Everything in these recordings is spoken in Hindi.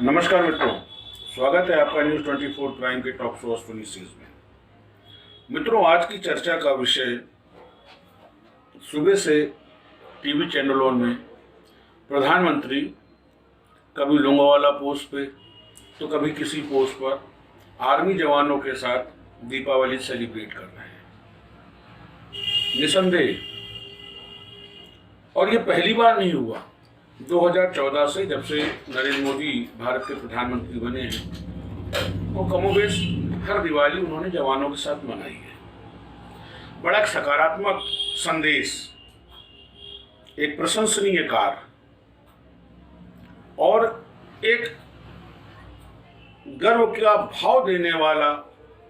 नमस्कार मित्रों, स्वागत है आपका न्यूज़ 24 प्राइम के टॉप शो ऑफ सीरीज में। मित्रों, आज की चर्चा का विषय सुबह से टीवी चैनलों में प्रधानमंत्री कभी लोंगोवाला पोस्ट पे तो कभी किसी पोस्ट पर आर्मी जवानों के साथ दीपावली सेलिब्रेट कर रहे हैं। निसंदेह, और ये पहली बार नहीं हुआ। 2014 से जब से नरेंद्र मोदी भारत के प्रधानमंत्री बने हैं वो कमोबेश हर दिवाली उन्होंने जवानों के साथ मनाई है। बड़ा एक सकारात्मक संदेश, एक प्रशंसनीय कार्य और एक गर्व का भाव देने वाला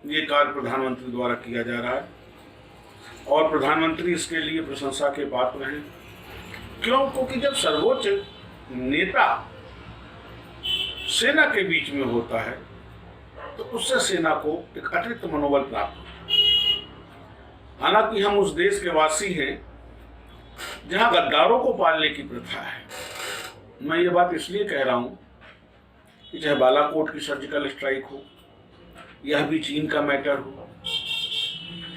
ये कार्य प्रधानमंत्री द्वारा किया जा रहा है और प्रधानमंत्री इसके लिए प्रशंसा के पात्र हैं। क्यों? क्योंकि जब सर्वोच्च नेता सेना के बीच में होता है तो उससे सेना को एक अतिरिक्त मनोबल प्राप्त होता है। हालांकि हम उस देश के वासी हैं जहां गद्दारों को पालने की प्रथा है। मैं ये बात इसलिए कह रहा हूं कि चाहे बालाकोट की सर्जिकल स्ट्राइक हो, यह भी चीन का मैटर हो,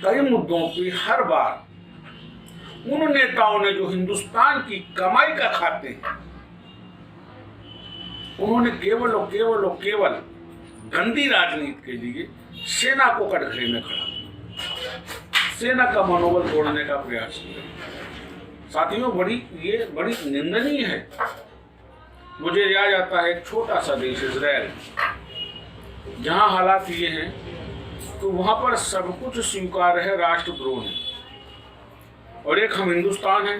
कई मुद्दों पे हर बार उन नेताओं ने जो हिंदुस्तान की कमाई का खाते हैं उन्होंने केवल और केवल और केवल गंदी राजनीति के लिए सेना को कटघरे में खड़ा, सेना का मनोबल तोड़ने का प्रयास किया। साथियों, ये बड़ी निंदनीय है। मुझे याद आता है एक छोटा सा देश इजराइल, जहां हालात ये हैं तो वहां पर सब कुछ स्वीकार है, राष्ट्रद्रोह है, और एक हम हिंदुस्तान है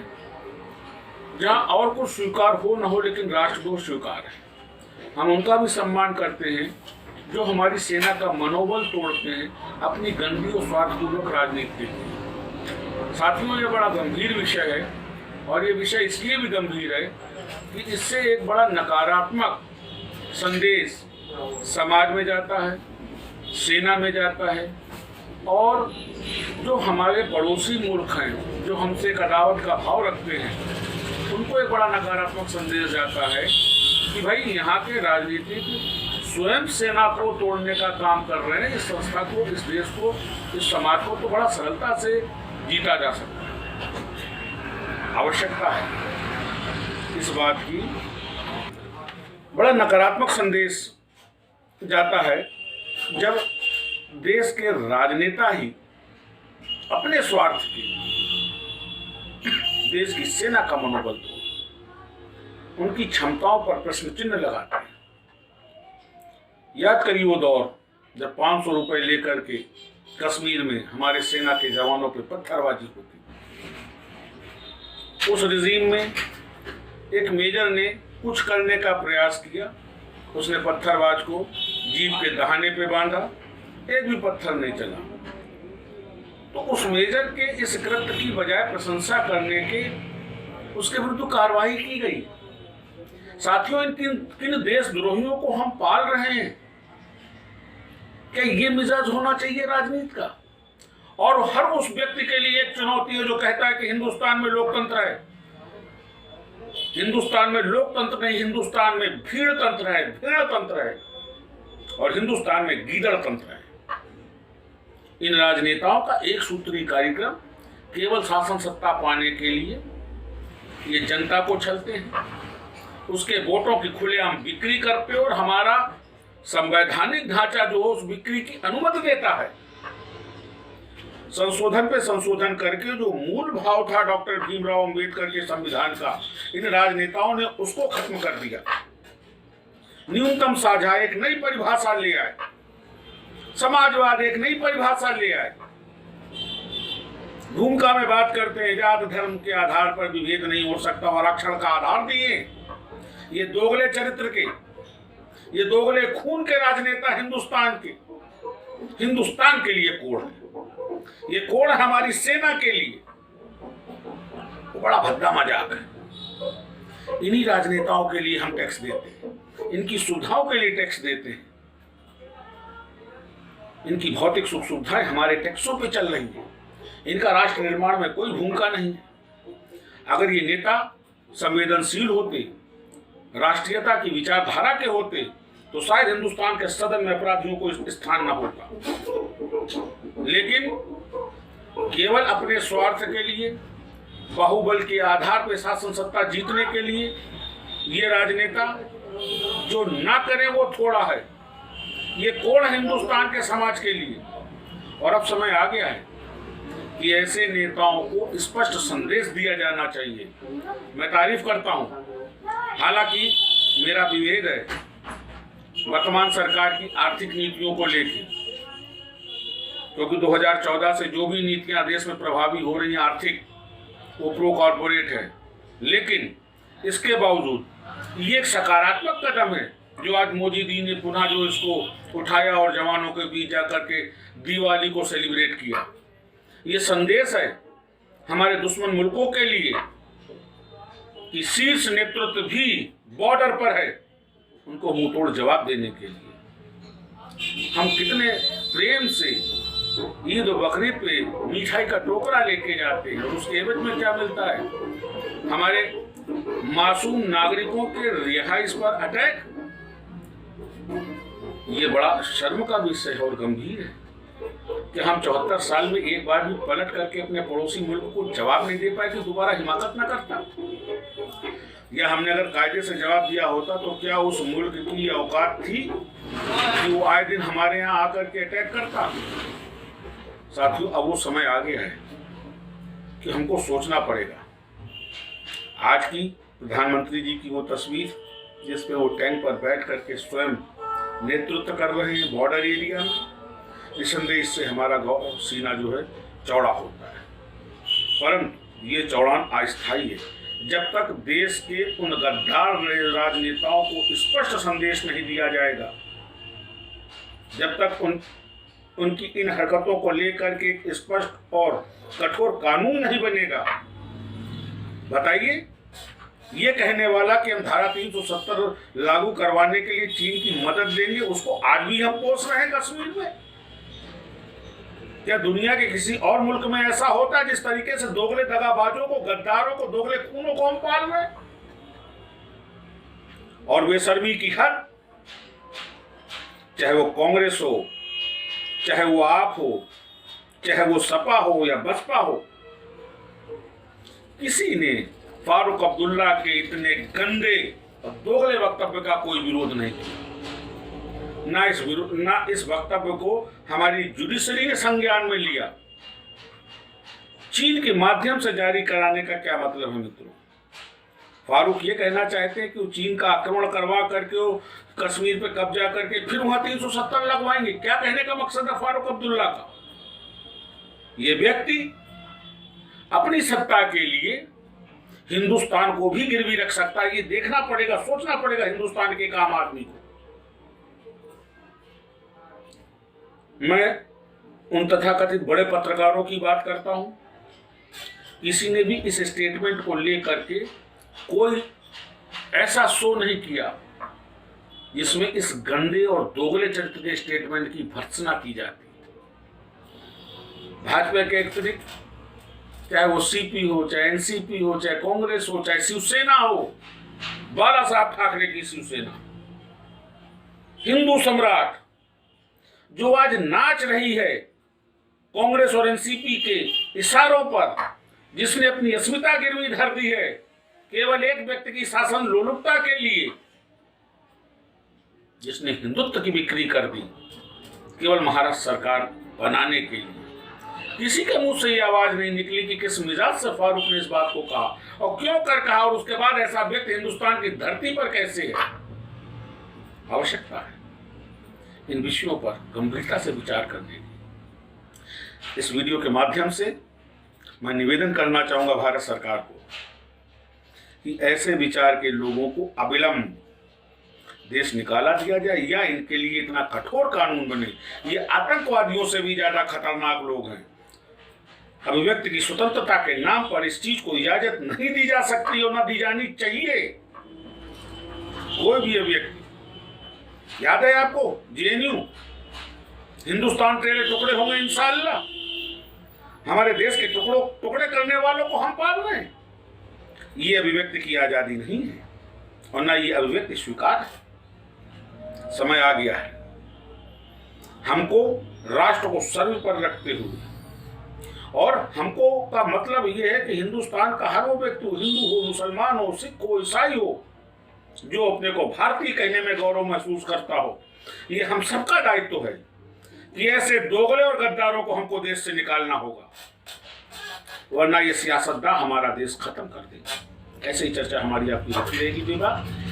जहां और कुछ स्वीकार हो न हो लेकिन राष्ट्रद्रोह स्वीकार है। हम उनका भी सम्मान करते हैं जो हमारी सेना का मनोबल तोड़ते हैं अपनी गंदी और स्वार्थपूर्वक राजनीति के लिए। साथियों, ये बड़ा गंभीर विषय है और ये विषय इसलिए भी गंभीर है कि इससे एक बड़ा नकारात्मक संदेश समाज में जाता है, सेना में जाता है, और जो हमारे पड़ोसी मुल्क हैं जो हमसे एक अदावत का भाव रखते हैं उनको एक बड़ा नकारात्मक संदेश जाता है कि भाई यहाँ के राजनीतिक स्वयं सेना को तोड़ने का काम कर रहे हैं। इस संस्था को, इस देश को, इस समाज को तो बड़ा सरलता से जीता जा सकता है। आवश्यकता है इस बात की। बड़ा नकारात्मक संदेश जाता है जब देश के राजनेता ही अपने स्वार्थ के देश की सेना का मनोबल तोड़, उनकी क्षमताओं पर प्रश्न चिन्ह लगाते हैं। याद करिए वो दौर जब 500 रुपए लेकर के कश्मीर में हमारे सेना के जवानों पे पत्थरबाजी होती। उस रिजीम में एक मेजर ने कुछ करने का प्रयास किया, उसने पत्थरबाज को जीप के दहाने पे बांधा, एक भी पत्थर नहीं चला। तो उस मेजर के इस कृत्य की बजाय प्रशंसा करने के उसके विरुद्ध कार्रवाई की गई। साथियों, इन किन देशद्रोहियों को हम पाल रहे हैं? क्या ये मिजाज होना चाहिए राजनीति का? और हर उस व्यक्ति के लिए एक चुनौती है जो कहता है कि हिंदुस्तान में लोकतंत्र है। हिंदुस्तान में लोकतंत्र नहीं, हिंदुस्तान में भीड़ तंत्र है, भेड़ तंत्र है, और हिंदुस्तान में गीदड़ तंत्र है। इन राजनेताओं का एक सूत्री कार्यक्रम केवल शासन सत्ता पाने के लिए ये जनता को छलते हैं, उसके वोटों की खुलेआम बिक्री करते और हमारा संवैधानिक ढांचा जो उस बिक्री की अनुमति देता है। संशोधन पे संशोधन करके जो मूल भाव था डॉक्टर भीमराव अंबेडकर के संविधान का, इन राजनेताओं ने उसको खत्म कर दिया। न्यूनतम साझा एक नई परिभाषा ले आए, समाजवाद एक नई परिभाषा ले आए। भूमिका में बात करते हैं जात धर्म के आधार पर विभेद नहीं हो सकता, और आरक्षण का आधार दिए। ये दोगले चरित्र के, ये दोगले खून के राजनेता हिंदुस्तान के लिए कोड़ है। ये कोड़ हमारी सेना के लिए वो बड़ा भद्दा मजाक है। इन्हीं राजनेताओं के लिए हम टैक्स देते हैं, इनकी सुविधाओं के लिए टैक्स देते हैं। इनकी भौतिक सुख सुविधाएं हमारे टैक्सों पे चल रही हैं। इनका राष्ट्र निर्माण में कोई भूमिका नहीं है। अगर ये नेता संवेदनशील होते, राष्ट्रीयता की विचारधारा के होते तो शायद हिंदुस्तान के सदन में अपराधियों को स्थान न होता। लेकिन केवल अपने स्वार्थ के लिए, बाहुबल के आधार पर शासन सत्ता जीतने के लिए ये राजनेता जो ना करें वो थोड़ा है, ये कोण हिंदुस्तान के समाज के लिए। और अब समय आ गया है कि ऐसे नेताओं को स्पष्ट संदेश दिया जाना चाहिए। मैं तारीफ करता हूं, हालांकि मेरा विभेद है वर्तमान सरकार की आर्थिक नीतियों को लेकर, क्योंकि 2014 से जो भी नीतियां देश में प्रभावी हो रही हैं आर्थिक, वो प्रो कॉर्पोरेट है। लेकिन इसके बावजूद ये एक सकारात्मक कदम है जो आज मोदी जी ने पुनः जो इसको उठाया और जवानों के बीच जाकर के दिवाली को सेलिब्रेट किया। ये संदेश है हमारे दुश्मन मुल्कों के लिए कि शीर्ष नेतृत्व भी बॉर्डर पर है, उनको मुंहतोड़ जवाब देने के लिए। हम कितने प्रेम से ईद और बकरीद पे मिठाई का टोकरा लेके जाते हैं और उसके एवज में क्या मिलता है? हमारे मासूम नागरिकों के रिहाइश पर अटैक। ये बड़ा शर्म का विषय है और गंभीर है कि हम 74 साल में एक बार भी पलट करके अपने पड़ोसी मुल्क को जवाब नहीं दे पाए कि दोबारा हिमाकत न करता। या हमने अगर कायदे से जवाब दिया होता तो क्या उस मुल्क की औकात थी कि वो आए दिन हमारे यहाँ आकर के अटैक करता? साथियों, अब वो समय आ गया है कि हमको सोचना पड़ेगा। आज की प्रधानमंत्री जी की वो तस्वीर जिसपे वो टैंक पर बैठ करके स्वयं नेतृत्व कर रहे हैं बॉर्डर एरिया में, निसंदेह इससे हमारा गौरव सीना जो है चौड़ा होता है। परंतु ये चौड़ान अस्थायी है जब तक देश के उन गद्दार राजनेताओं को स्पष्ट संदेश नहीं दिया जाएगा, जब तक उनकी इन हरकतों को लेकर के एक स्पष्ट और कठोर कानून नहीं बनेगा। बताइए, ये कहने वाला कि हम धारा 370 लागू करवाने के लिए चीन की मदद देंगे, उसको आज भी हम पोष रहे हैं कश्मीर में? क्या दुनिया के किसी और मुल्क में ऐसा होता है जिस तरीके से दोगले दगाबाजों को, गद्दारों को, दोगले खूनों को हम पाल रहे हैं? और बेशर्मी की हद, चाहे वो कांग्रेस हो, चाहे वो आप हो, चाहे वो सपा हो या बसपा हो, किसी ने फारूक अब्दुल्ला के इतने गंदे और दोगले वक्तव्य का कोई विरोध नहीं किया। ना इस वक्तव्य को हमारी जुडिशरी ने संज्ञान में लिया। चीन के माध्यम से जारी कराने का क्या मतलब है मित्रों? फारूक ये कहना चाहते हैं कि वो चीन का आक्रमण करवा करके वो कश्मीर पे कब्जा करके फिर वहां 370 लगवाएंगे। क्या कहने का मकसद है फारूक अब्दुल्ला का? ये व्यक्ति अपनी सत्ता के लिए हिंदुस्तान को भी गिरवी रख सकता है। ये देखना पड़ेगा, सोचना पड़ेगा हिंदुस्तान के एक आम आदमी को। मैं उन तथाकथित बड़े पत्रकारों की बात करता हूं, किसी ने भी इस स्टेटमेंट को लेकर के कोई ऐसा शो नहीं किया जिसमें इस गंदे और दोगले चरित्र के स्टेटमेंट की भर्त्सना की जाती। भाजपा के अतिरिक्त चाहे वो सीपी हो, चाहे एनसीपी हो, चाहे कांग्रेस हो, चाहे शिवसेना हो, बाला साहब ठाकरे की शिवसेना, हिंदू सम्राट जो आज नाच रही है कांग्रेस और एनसीपी के इशारों पर, जिसने अपनी अस्मिता गिरवी धर दी है केवल एक व्यक्ति की शासन लोलुपता के लिए, जिसने हिंदुत्व की बिक्री कर दी केवल महाराष्ट्र सरकार बनाने के लिए। किसी के मुंह से ये आवाज नहीं निकली कि किस मिजाज से फारूक ने इस बात को कहा और क्यों कर कहा, और उसके बाद ऐसा व्यक्ति हिंदुस्तान की धरती पर कैसे है। आवश्यकता है इन विषयों पर गंभीरता से विचार करने की। इस वीडियो के माध्यम से मैं निवेदन करना चाहूंगा भारत सरकार को कि ऐसे विचार के लोगों को अविलंब देश निकाला दिया जाए या इनके लिए इतना कठोर कानून बने। ये आतंकवादियों से भी ज्यादा खतरनाक लोग हैं। अभिव्यक्ति की स्वतंत्रता के नाम पर इस चीज को इजाजत नहीं दी जा सकती और न दी जानी चाहिए। कोई भी अभिव्यक्ति, याद है आपको जेएनयू, हिंदुस्तान तेरे टुकड़े होंगे इंशाअल्लाह। हमारे देश के टुकड़े करने वालों को हम पाल रहे हैं। ये अभिव्यक्ति की आजादी नहीं है और ना ये अभिव्यक्ति स्वीकार है। समय आ गया है हमको राष्ट्र को सर्व पर रखते हुए, और हमको का मतलब ये है कि हिंदुस्तान का हर वो व्यक्ति, हिंदू हो, मुसलमान हो, सिख हो, ईसाई हो, जो अपने को भारतीय कहने में गौरव महसूस करता हो, ये हम सबका दायित्व है कि ऐसे दोगले और गद्दारों को हमको देश से निकालना होगा, वरना ये सियासतदान हमारा देश खत्म कर देगा। ऐसे ही चर्चा हमारी आपकी होती रहेगी।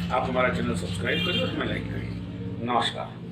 आप हमारा चैनल सब्सक्राइब करिए और हमें लाइक करिए। नमस्कार।